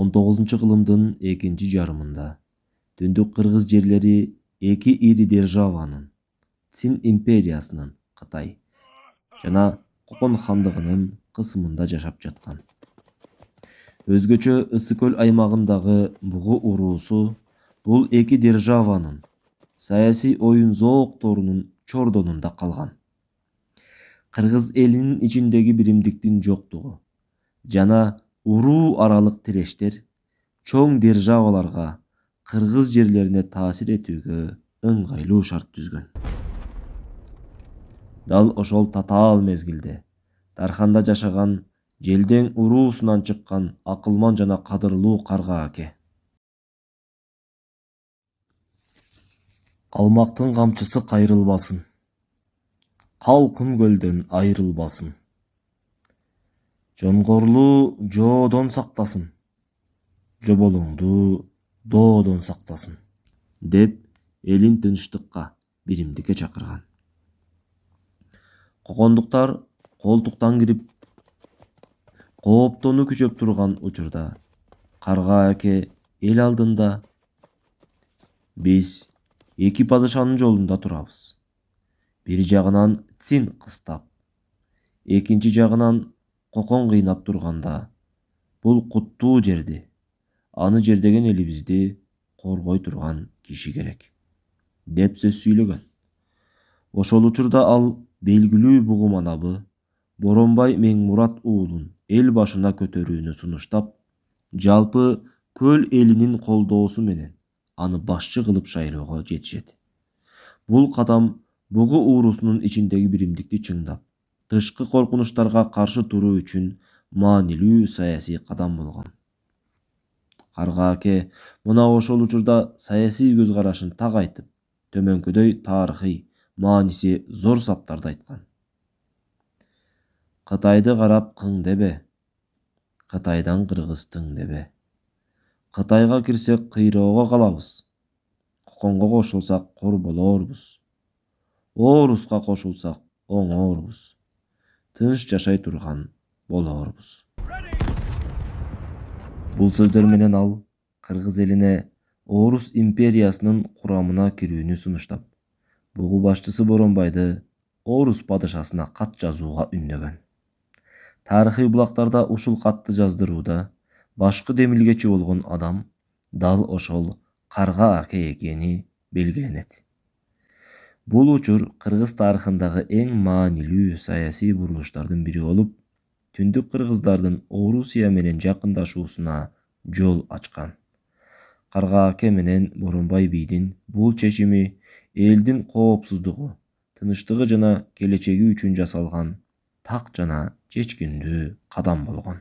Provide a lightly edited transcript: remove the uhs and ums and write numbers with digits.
19-кылымдын экинчи жарымында Түндүк Кыргыз жерлери эки ири державанын Цин империясынын Кытай жана Кокон хандыгынын кысымында жашап жаткан. Өзгөчө Ысык көл аймагындагы Бугу уруусу бул эки державанын саясий оюн зоокторунун чордонунда калган. Кыргыз элинин ичиндеги биримдиктин жоктугу жана уруу аралык тирештер чоң державаларга кыргыз жерлерине таасир этүүгө ыңгайлуу шарт түзгөн. Дал ошол татаал мезгилде Тарханда жашаган Желдең уруусунан чыккан акылман жана кадырлуу Карга аке. Калмактын камчысы кайрылбасын, калкын көлдөн айрылбасын. Жоңгорлуу жоодон сактасын, жоболуңду доодон сактасын, деп элин тынчтыкка, биримдикке чакырган. Кокондуктар колтуктан кирип, кооптону күчөп турган учурда Карга аке эл алдында биз эки падышанын жолунда турабыз. Бир жагынан Цин кыстап, экинчи жагынан Кокон кыйнап турганда, бул куттуу жерди, аны жердеген элибизди коргой турган киши керек, деп сөз сүйлөгөн. Ошол учурда ал белгилүү бугу манабы Боронбай Меңмурат уулун эл башына көтөрүүнү сунуштап, жалпы көл элинин колдоосу менен аны башчы кылып шайлоого жетишет. Бул кадам бугу уруусунун ичиндеги биримдикти чыңдап, тышкы коркунучтарга каршы туруу үчүн маанилүү саясий кадам болгон. Карга аке мына ошол учурда саясий көз карашын так айтып, төмөнкүдөй тарыхый мааниси зор саптарды айткан. Кытайды карап кың дебе, Кытайдан кыргыз тың дебе. Кытайга кирсек кыйроого калабыз, Коконго кошулсак кор болорбуз. Орусга кошулсак оңорбуз. Тынч жашай турган болорбуз. Бул сөздөр менен ал кыргыз элине Орус империясынын курамына кирүүнү сунуштап, бугу башчысы Боронбайды Орус падышасына кат жазууга үндөгөн. Тарыхый булактарда ушул катты жаздырууда башкы демилгечи болгон адам дал ошол Карга аке экени белгиленет. Бул учур кыргыз тарыхындагы эң маанилүү саясий бурулуштардын бири болуп, түндүк кыргыздардын Орусия менен жакындашуусуна жол ачкан. Карга аке менен Боронбай бийдин бул чечими элдин коопсуздугу, тынчтыгы жана келечеги үчүн жасалган так жана чечкиндүү кадам болгон.